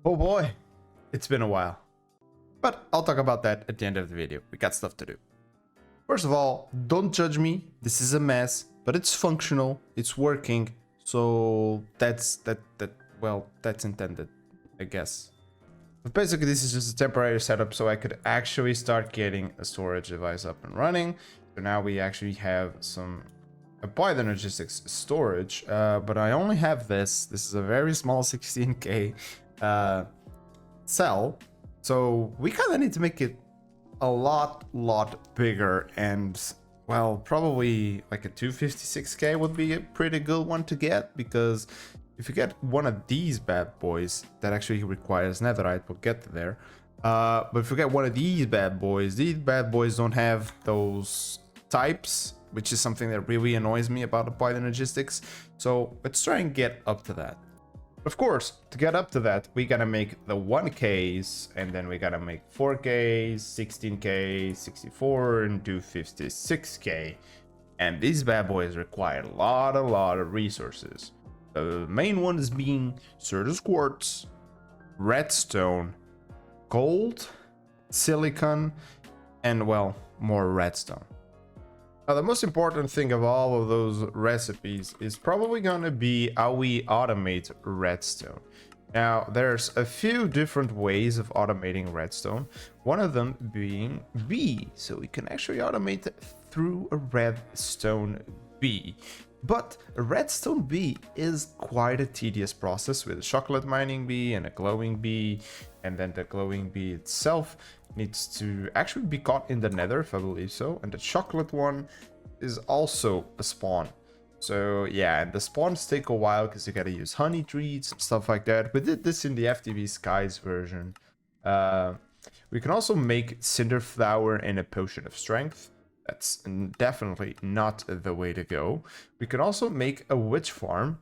Oh boy, it's been a while. But I'll talk about that at the end of the video. We got stuff to do. First of all, don't judge me. This is a mess, but it's functional. It's working. So that's intended, I guess. But basically, this is just a temporary setup so I could actually start getting a storage device up and running. So now we actually have some Applied Logistics storage, but I only have this. This is a very small 16K cell. So we kind of need to make it a lot bigger, and well, probably like a 256K would be a pretty good one to get, because if you get one of these bad boys, that actually requires Netherite, we'll get there. But if you get one of these bad boys don't have those types, which is something that really annoys me about Applied Logistics. So let's try and get up to that. Of course, to get up to that, we gotta make the 1Ks, and then we gotta make 4Ks, 16K, 64, and 256K. And these bad boys require a lot of resources. The main ones being Certus quartz, redstone, gold, silicon, and well, more redstone. Now, the most important thing of all of those recipes is probably going to be how we automate redstone. Now, there's a few different ways of automating redstone, one of them being B. So we can actually automate through a redstone B. But a redstone bee is quite a tedious process with a chocolate mining bee and a glowing bee, and then the glowing bee itself needs to actually be caught in the nether, if I believe so, and the chocolate one is also a spawn. So yeah, and the spawns take a while because you gotta use honey treats and stuff like that. We did this in the FTV Skies version. We can also make cinder flour and a potion of strength. That's definitely not the way to go. We can also make a witch farm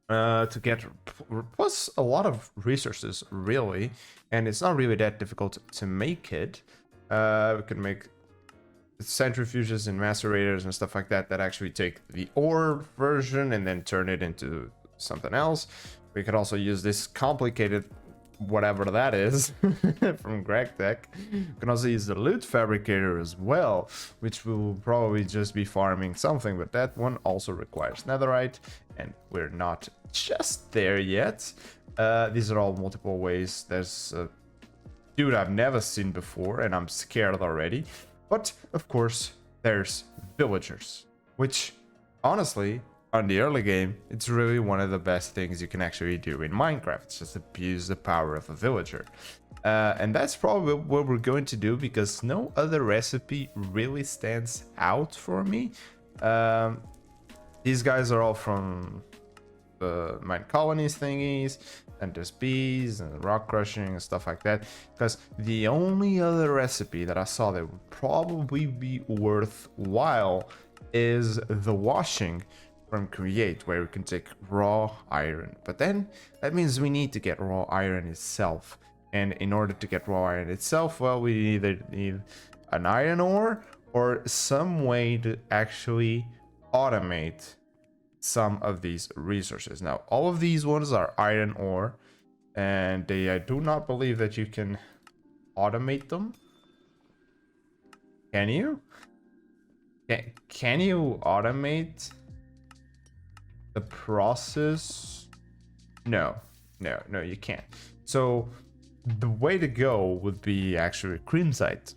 to get plus a lot of resources, really, and it's not really that difficult to make it. We can make centrifuges and macerators and stuff like that that actually take the ore version and then turn it into something else. We could also use this complicated whatever that is from Greg Tech. You can also use the loot fabricator as well, which will probably just be farming something, but that one also requires netherite, and we're not just there yet. These are all multiple ways. There's a dude I've never seen before, and I'm scared already. But of course, there's villagers, which honestly, on the early game, it's really one of the best things you can actually do in Minecraft. It's just abuse the power of a villager. And that's probably what we're going to do, because no other recipe really stands out for me. These guys are all from the mine colonies thingies, and there's bees and rock crushing and stuff like that. Because the only other recipe that I saw that would probably be worthwhile is the washing from Create, where we can take raw iron. But then that means we need to get raw iron itself. And in order to get raw iron itself, well, we either need an iron ore or some way to actually automate some of these resources. Now, all of these ones are iron ore, and I do not believe that you can automate them. Can you? Can you automate the process? No, you can't. So the way to go would be actually crimsite.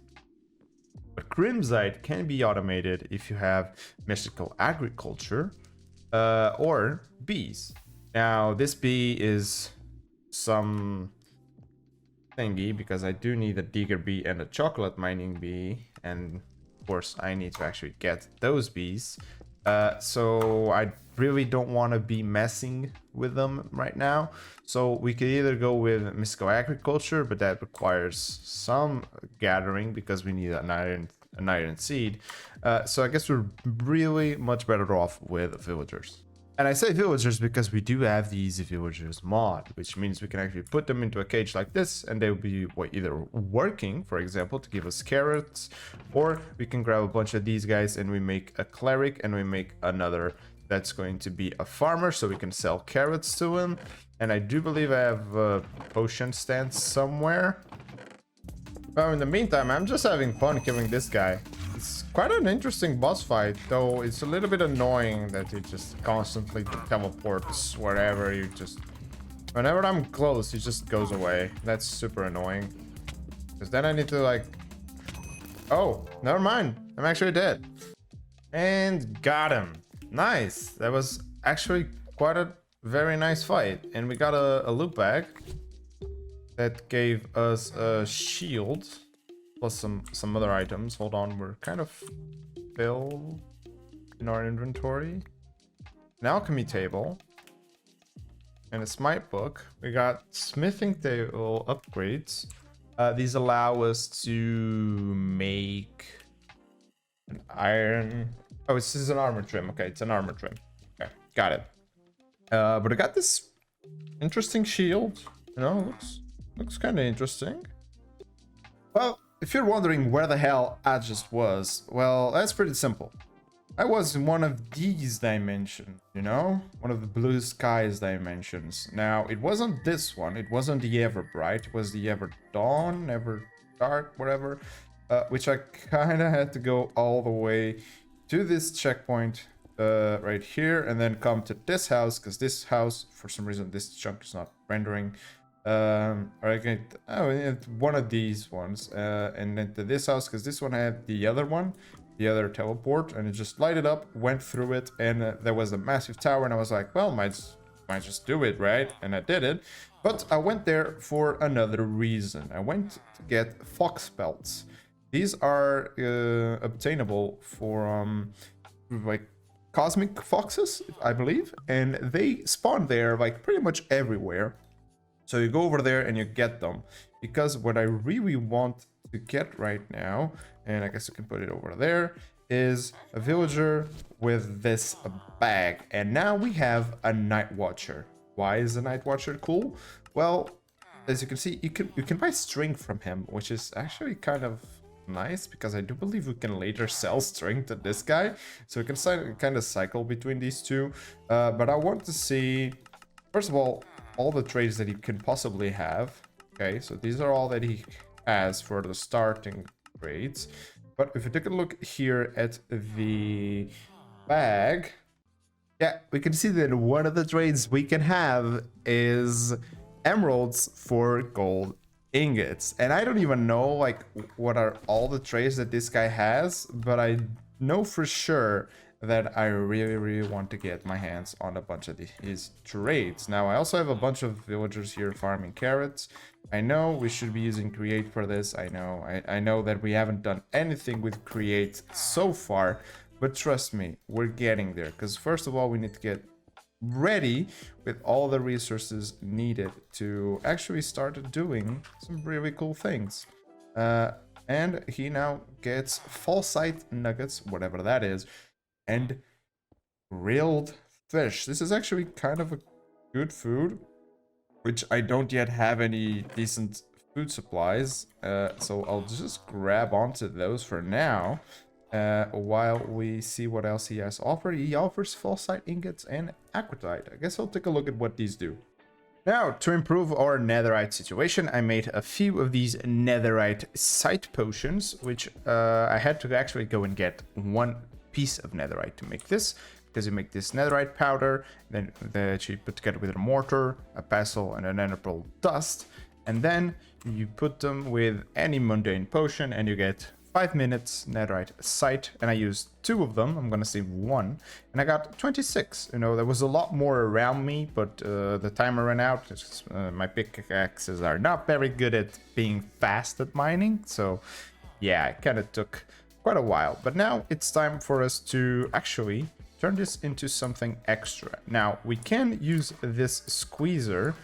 But crimsite can be automated if you have mystical agriculture or bees. Now this bee is some thingy, because I do need a digger bee and a chocolate mining bee, and of course I need to actually get those bees. So I really don't want to be messing with them right now. So we could either go with mystical agriculture, but that requires some gathering because we need an iron seed. So I guess we're really much better off with villagers. And I say villagers because we do have the easy villagers mod, which means we can actually put them into a cage like this, and they'll be either working, for example, to give us carrots, or we can grab a bunch of these guys and we make a cleric and we make another that's going to be a farmer, so we can sell carrots to him. And I do believe I have a potion stand somewhere. Well, in the meantime, I'm just having fun killing this guy. It's quite an interesting boss fight, though it's a little bit annoying that he just constantly teleports wherever you just... Whenever I'm close, he just goes away. That's super annoying. Because then I need to like... Oh, never mind. I'm actually dead. And got him. Nice. That was actually quite a very nice fight. And we got a loot bag that gave us a shield plus some other items. Hold on, we're kind of filled in our inventory. An alchemy table and a smite book. We got smithing table upgrades. These allow us to make an iron. Oh, this is an armor trim. Okay, it's an armor trim. Okay, got it. But I got this interesting shield. You know, looks kind of interesting. Well, if you're wondering where the hell I just was, well, that's pretty simple. I was in one of these dimensions, you know? One of the blue skies dimensions. Now, it wasn't this one. It wasn't the Ever Bright. It was the Ever Dawn, Ever Dark, whatever. Which I kind of had to go all the way to this checkpoint right here. And then come to this house. Because this house, for some reason, this chunk is not rendering. Or I get one of these ones. And then to this house, because this one had the other one. The other teleport, and it just lighted up, went through it, and there was a massive tower, and I was like, well, might just do it, right? And I did it. But I went there for another reason. I went to get fox pelts. These are obtainable for like cosmic foxes, I believe, and they spawn there like pretty much everywhere. So you go over there and you get them, because what I really want to get right now, and I guess you can put it over there, is a villager with this bag. And now we have a night watcher. Why is the night watcher cool? Well, as you can see, you can buy string from him, which is actually kind of nice, because I do believe we can later sell string to this guy, so we can kind of cycle between these two. But I want to see, first of all the trades that he can possibly have. Okay, so these are all that he has for the starting trades. But if you take a look here at the bag, yeah, we can see that one of the trades we can have is emeralds for gold ingots. And I don't even know like what are all the trades that this guy has, but I know for sure that I really want to get my hands on a bunch of his trades. Now, I also have a bunch of villagers here farming carrots. I know we should be using create for this. I know that we haven't done anything with create so far, but trust me, we're getting there. Because first of all, we need to get ready with all the resources needed to actually start doing some really cool things. And he now gets falsite nuggets, whatever that is, and grilled fish. This is actually kind of a good food, which I don't yet have any decent food supplies, so I'll just grab onto those for now, while we see what else he has offered. He offers falsite ingots and aquatite. I guess I'll take a look at what these do. Now, to improve our netherite situation, I made a few of these netherite sight potions, which I had to actually go and get one piece of netherite to make this, because you make this netherite powder, then that you put together with a mortar, a pestle, and an enderpearl dust, and then you put them with any mundane potion, and you get 5 minutes netherite sight. And I used 2 of them. I'm gonna save 1, and I got 26. You know, there was a lot more around me, but the timer ran out. My pickaxes are not very good at being fast at mining, so yeah, it kind of took quite a while. But now it's time for us to actually turn this into something extra. Now, we can use this squeezer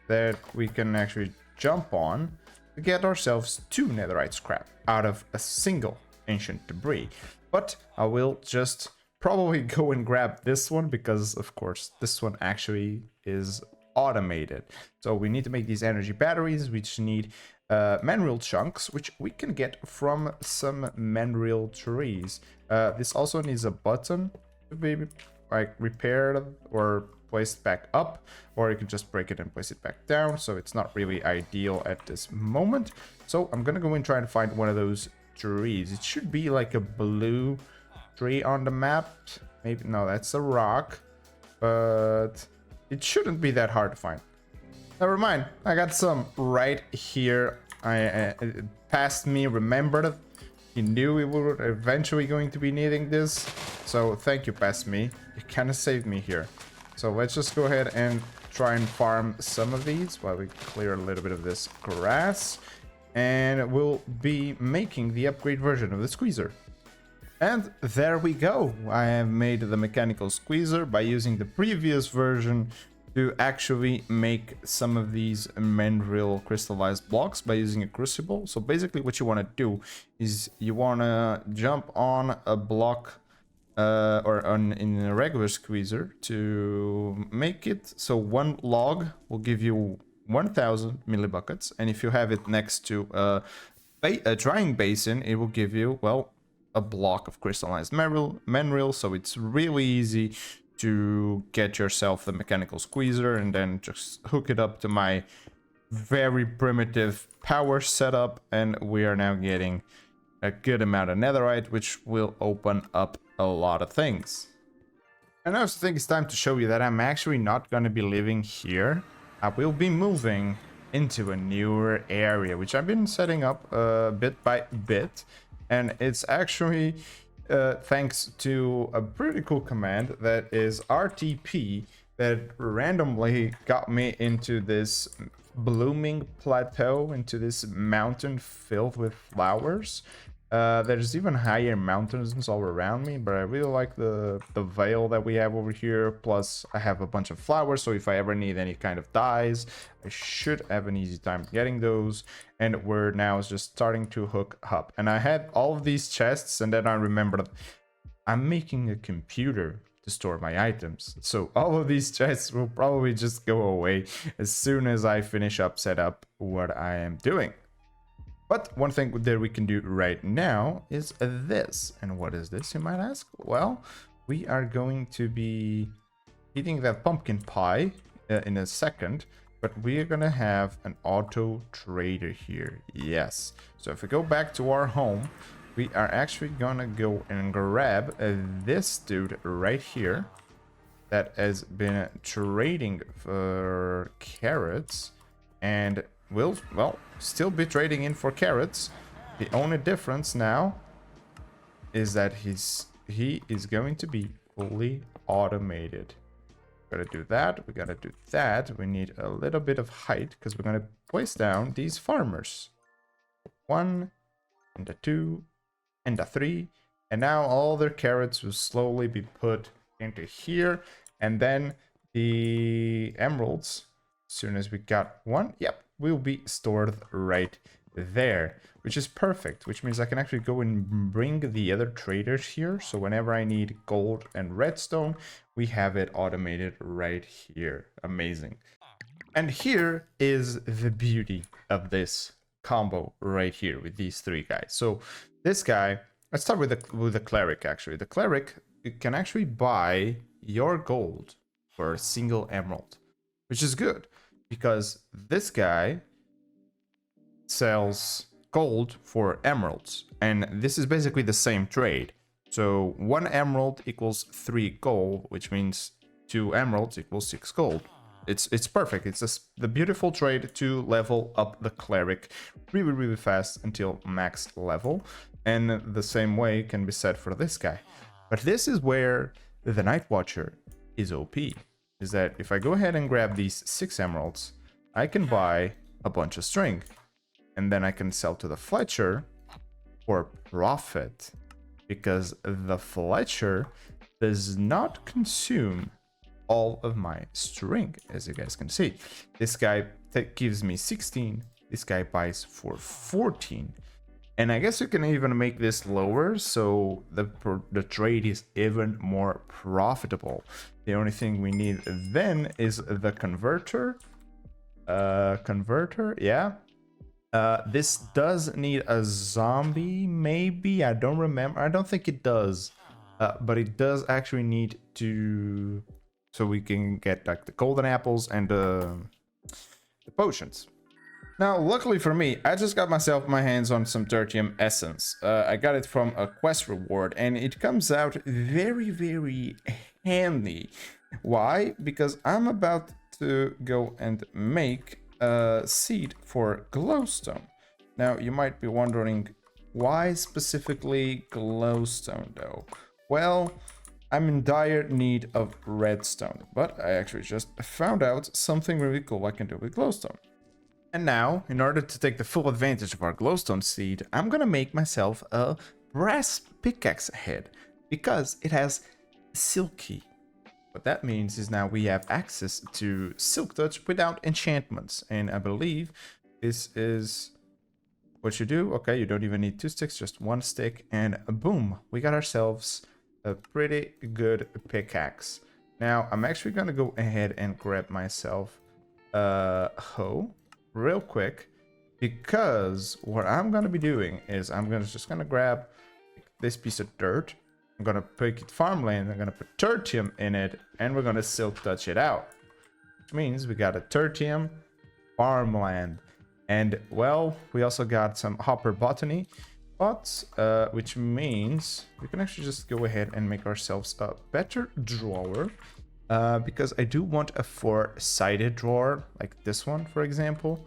that we can actually jump on to get ourselves 2 netherite scrap out of a single ancient debris. But I will just probably go and grab this one, because of course this one actually is automated. So we need to make these energy batteries, which need mineral chunks, which we can get from some mineral trees. This also needs a button to be like repaired or placed back up, or you can just break it and place it back down. So it's not really ideal at this moment. So I'm gonna go and try to find one of those trees. It should be like a blue tree on the map. Maybe, no, that's a rock, but it shouldn't be that hard to find. Never mind, I got some right here. It passed me, remembered it. He knew we were eventually going to be needing this. So thank you, past me. You kind of saved me here. So let's just go ahead and try and farm some of these while we clear a little bit of this grass. And we'll be making the upgrade version of the squeezer. And there we go. I have made the mechanical squeezer by using the previous version to actually make some of these mandrill crystallized blocks by using a crucible. So basically what you want to do is you want to jump on a block in a regular squeezer to make it so one log will give you 1000 millibuckets, and if you have it next to a drying basin, it will give you, well, a block of crystallized mandrill. So it's really easy to get yourself the mechanical squeezer and then just hook it up to my very primitive power setup, and we are now getting a good amount of netherite, which will open up a lot of things. And I also think it's time to show you that I'm actually not going to be living here. I will be moving into a newer area, which I've been setting up bit by bit, and it's actually thanks to a pretty cool command that is RTP that randomly got me into this blooming plateau, into this mountain filled with flowers. There's even higher mountains all around me, but I really like the veil that we have over here. Plus, I have a bunch of flowers, so if I ever need any kind of dyes, I should have an easy time getting those. And we're now just starting to hook up. And I had all of these chests, and then I remembered I'm making a computer to store my items. So all of these chests will probably just go away as soon as I finish up set up what I am doing. But one thing that we can do right now is this. And what is this, you might ask? Well, we are going to be eating that pumpkin pie in a second, but we are going to have an auto trader here. Yes. So if we go back to our home, we are actually going to go and grab this dude right here that has been trading for carrots, and will, well, still be trading in for carrots. The only difference now is that he is going to be fully automated. Gotta do that, we gotta do that. We need a little bit of height because we're gonna place down these farmers. 1 and a 2 and a 3, and now all their carrots will slowly be put into here, and then the emeralds, as soon as we got one, yep, will be stored right there, which is perfect, which means I can actually go and bring the other traders here. So whenever I need gold and redstone, we have it automated right here. Amazing. And here is the beauty of this combo right here with these three guys. So this guy, let's start with the cleric. Actually, the cleric, you can actually buy your gold for a single emerald, which is good because this guy sells gold for emeralds, and this is basically the same trade. So 1 emerald equals 3 gold, which means 2 emeralds equals 6 gold. It's perfect. It's the beautiful trade to level up the cleric really fast until max level, and the same way can be said for this guy. But this is where the Night Watcher is OP, is that if I go ahead and grab these 6 emeralds, I can buy a bunch of string, and then I can sell to the Fletcher for profit, because the Fletcher does not consume all of my string, as you guys can see. This guy gives me 16, this guy buys for 14. And I guess you can even make this lower, so the trade is even more profitable. The only thing we need then is the converter. Yeah. This does need a zombie, maybe. I don't remember. I don't think it does. but it does actually need to, so we can get like the golden apples and the potions. Now, luckily for me, I just got myself my hands on some tertium essence. I got it from a quest reward, and it comes out very, very handy. Why? Because I'm about to go and make a seed for glowstone. Now, you might be wondering, why specifically glowstone though? Well, I'm in dire need of redstone, but I actually just found out something really cool I can do with glowstone. And now, in order to take the full advantage of our glowstone seed, I'm gonna make myself a brass pickaxe head, because it has silky. What that means is now we have access to silk touch without enchantments, and I believe this is what you do. Okay, you don't even need 2 sticks, just 1 stick, and boom, we got ourselves a pretty good pickaxe. Now, I'm actually gonna go ahead and grab myself a hoe real quick, because what I'm gonna be doing is I'm just gonna grab this piece of dirt. I'm gonna pick it farmland. I'm gonna put tertium in it, and we're gonna silk touch it out, which means we got a tertium farmland. And well, we also got some hopper botany pots, which means we can actually just go ahead and make ourselves a better drawer. Because I do want a 4-sided drawer, like this one, for example,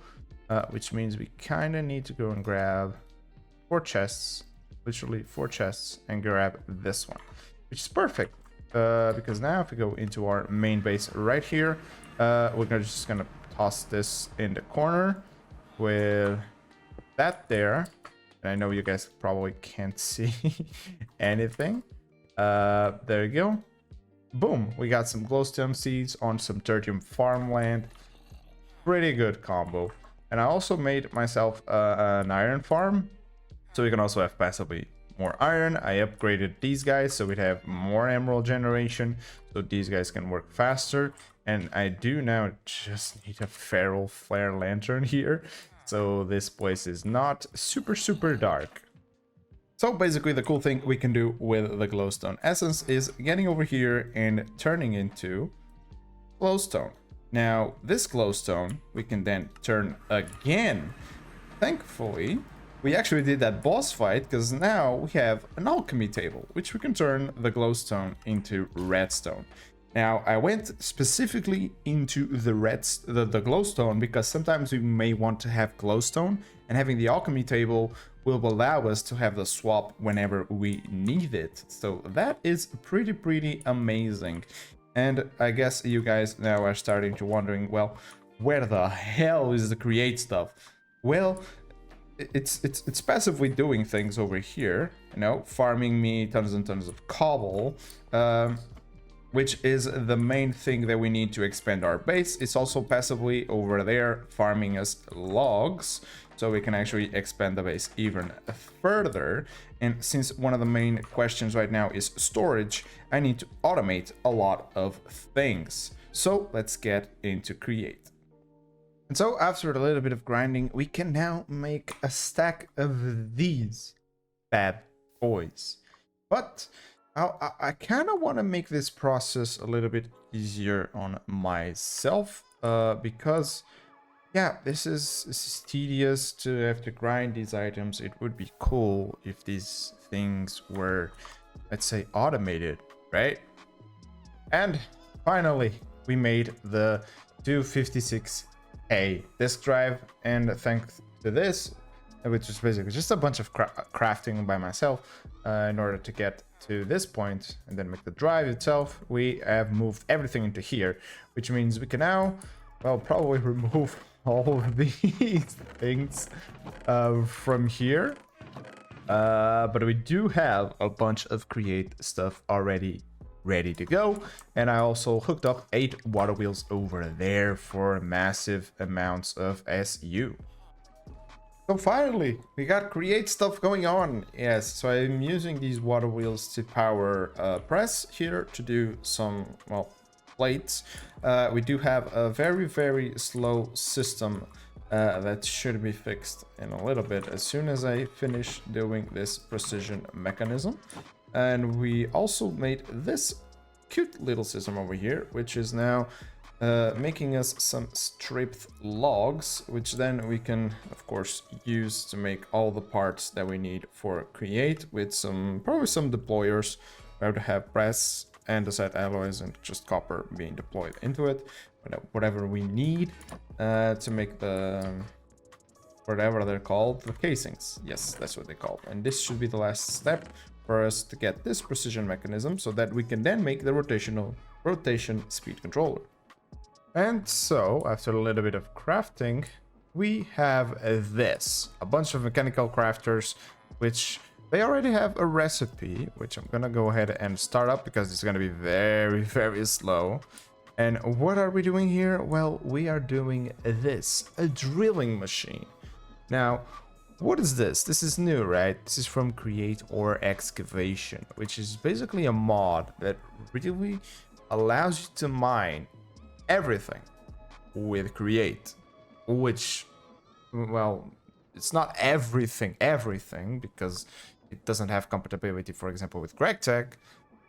which means we kind of need to go and grab 4 chests, literally 4 chests, and grab this one, which is perfect. Because now if we go into our main base right here, we're just gonna toss this in the corner with that there. And I know you guys probably can't see anything. There you go. Boom, we got some glowstone seeds on some tertium farmland. Pretty good combo. And I also made myself an iron farm, so we can also have passively more iron. I upgraded these guys so we'd have more emerald generation, so these guys can work faster. And I do now just need a feral flare lantern here, so this place is not super dark. So basically the cool thing we can do with the glowstone essence is getting over here and turning into glowstone. Now this glowstone we can then turn again. Thankfully we actually did that boss fight, because now we have an alchemy table which we can turn the glowstone into redstone. Now I went specifically into the glowstone because sometimes we may want to have glowstone, and having the alchemy table will allow us to have the swap whenever we need it. So that is pretty amazing. And I guess you guys now are starting to wondering, well, where the hell is the create stuff? Well, it's passively doing things over here, you know, farming me tons and tons of cobble, which is the main thing that we need to expand our base. It's also passively over there farming us logs, so we can actually expand the base even further. And since one of the main questions right now is storage, I need to automate a lot of things. So let's get into create. And so after a little bit of grinding, we can now make a stack of these bad boys. But I kind of want to make this process a little bit easier on myself, because yeah, this is tedious to have to grind these items. It would be cool if these things were, let's say, automated, right? And finally, we made the 256K disk drive, and thanks to this, which is basically just a bunch of crafting by myself, in order to get to this point and then make the drive itself, we have moved everything into here, which means we can now, well, probably remove all of these things from here, but we do have a bunch of create stuff already ready to go. And I also hooked up 8 water wheels over there for massive amounts of SU. So finally, we got create stuff going on. Yes, so I'm using these water wheels to power press here to do some, well, plates. We do have a very slow system that should be fixed in a little bit as soon as I finish doing this precision mechanism. And we also made this cute little system over here, which is now making us some stripped logs, which then we can of course use to make all the parts that we need for create, with some probably some deployers. We have to have brass andesite alloys and just copper being deployed into it, whatever we need to make the whatever they're called, the casings. Yes, that's what they call. And this should be the last step for us to get this precision mechanism, so that we can then make the rotation speed controller. And so, after a little bit of crafting, we have this. A bunch of mechanical crafters, which they already have a recipe, which I'm gonna go ahead and start up because it's gonna be very, very slow. And what are we doing here? Well, we are doing this, a drilling machine. Now, what is this? This is new, right? This is from Create or Excavation, which is basically a mod that really allows you to mine everything with Create, which, well, it's not everything, because it doesn't have compatibility, for example, with GregTech,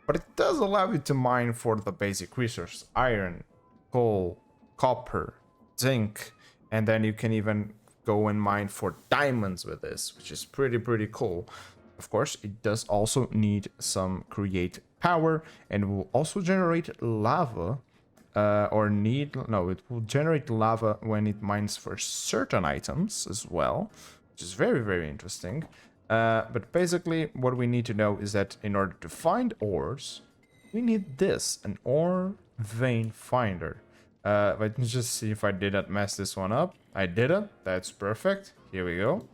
but it does allow you to mine for the basic resources: iron, coal, copper, zinc, and then you can even go and mine for diamonds with this, which is pretty cool. Of course, it does also need some Create power, and will also generate lava. It will generate lava when it mines for certain items as well, which is very interesting. But basically, what we need to know is that in order to find ores, we need this, an ore vein finder. Let me just see if I didn't mess this one up. I didn't. That's perfect. Here we go.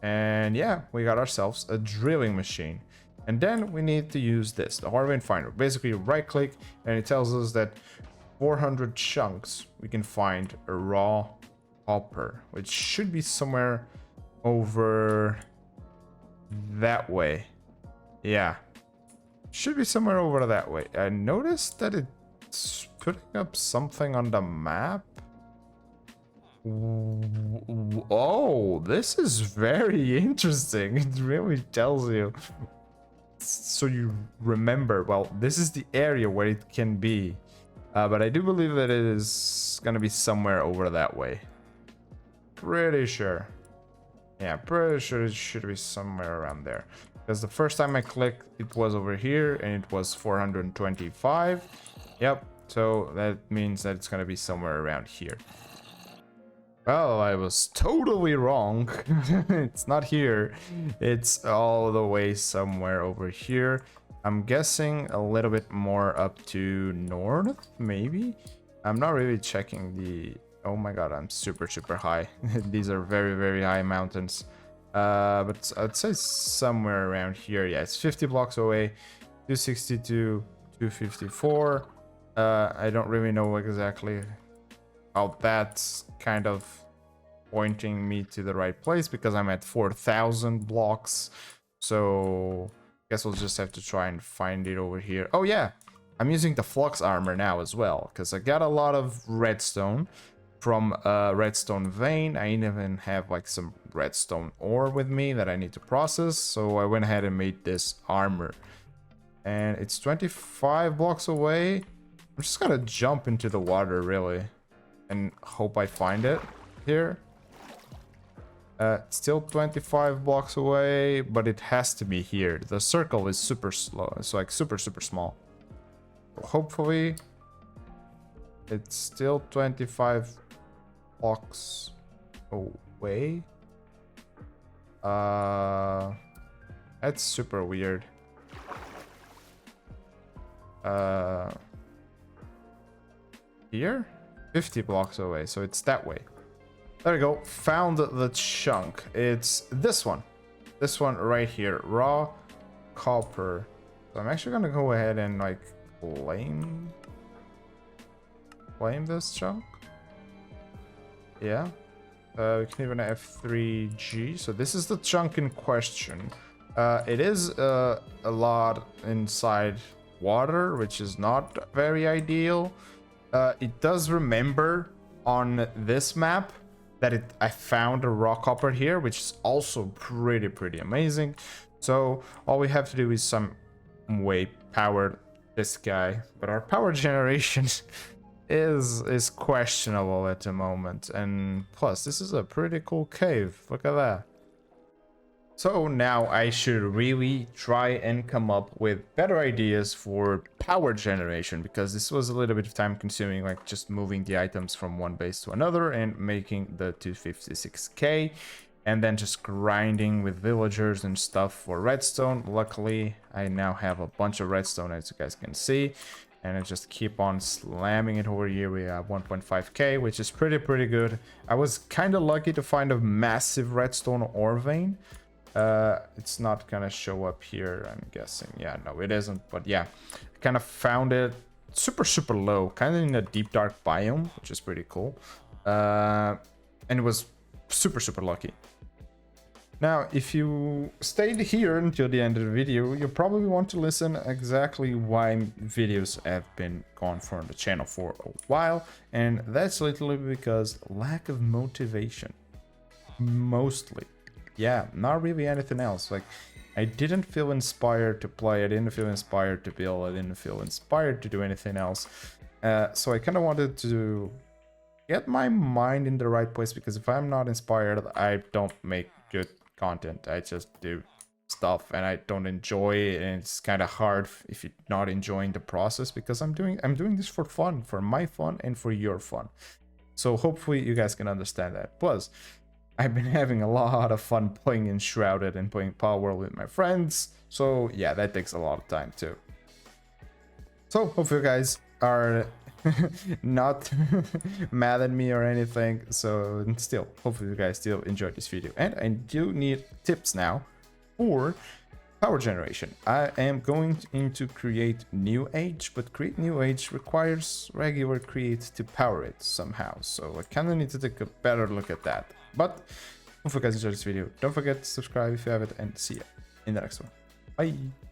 And yeah, we got ourselves a drilling machine. And then we need to use this, the ore vein finder. Basically, right click, and it tells us that 400 chunks we can find a raw copper, which should be somewhere over that way. Yeah, should be somewhere over that way. I noticed that it's putting up something on the map. Oh, this is very interesting. It really tells you, so you remember. Well, this is the area where it can be. But I do believe that it is gonna be somewhere over that way. Pretty sure. Yeah, pretty sure it should be somewhere around there. Because the first time I clicked, it was over here, and it was 425. Yep, so that means that it's gonna be somewhere around here. Well, I was totally wrong. It's not here. It's all the way somewhere over here. I'm guessing a little bit more up to north, maybe? I'm not really checking the... Oh my god, I'm super high. These are very high mountains. But I'd say somewhere around here. Yeah, it's 50 blocks away. 262, 254. I don't really know exactly how that's kind of pointing me to the right place, because I'm at 4,000 blocks. So guess we'll just have to try and find it over here. Oh yeah, I'm using the flux armor now as well, because I got a lot of redstone from redstone vein. I even have like some redstone ore with me that I need to process, so I went ahead and made this armor. And it's 25 blocks away. I'm just gonna jump into the water really and hope I find it here. Still 25 blocks away, but it has to be here. The circle is super slow. It's like super small. Hopefully it's still 25 blocks away. That's super weird. Here? 50 blocks away, so it's that way. There we go. Found the chunk. It's this one. This one right here. Raw copper. So I'm actually gonna go ahead and like claim this chunk. Yeah. We can even F3G. So this is the chunk in question. It is a lot inside water, which is not very ideal. It does remember on this map that I found a raw copper here, which is also pretty amazing. So all we have to do is way power this guy, but our power generation is questionable at the moment. And plus, this is a pretty cool cave. Look at that. So now I should really try and come up with better ideas for power generation, because this was a little bit of time consuming, like just moving the items from one base to another and making the 256k, and then just grinding with villagers and stuff for redstone. Luckily, I now have a bunch of redstone, as you guys can see, and I just keep on slamming it over here. We have 1.5k, which is pretty good. I was kind of lucky to find a massive redstone ore vein. It's not gonna show up here, I'm guessing. Yeah, no, it isn't. But yeah, I kind of found it super low, kind of in a deep dark biome, which is pretty cool. And it was super lucky. Now, if you stayed here until the end of the video, you probably want to listen exactly why videos have been gone from the channel for a while, and that's literally because lack of motivation. Mostly. Yeah, not really anything else. Like, I didn't feel inspired to play, I didn't feel inspired to build, I didn't feel inspired to do anything else. So I kind of wanted to get my mind in the right place, because if I'm not inspired, I don't make good content. I just do stuff and I don't enjoy it, and it's kind of hard if you're not enjoying the process, because I'm doing this for fun, for my fun and for your fun. So hopefully you guys can understand that. Plus, I've been having a lot of fun playing Enshrouded and playing Power World with my friends, so yeah, that takes a lot of time too. So hopefully you guys are not mad at me or anything. So still, hopefully you guys still enjoyed this video. And I do need tips now for power generation. I am going to create New Age, but create New Age requires regular create to power it somehow. So I kind of need to take a better look at that. But hopefully you guys enjoyed this video. Don't forget to subscribe if you haven't, and see ya in the next one. Bye.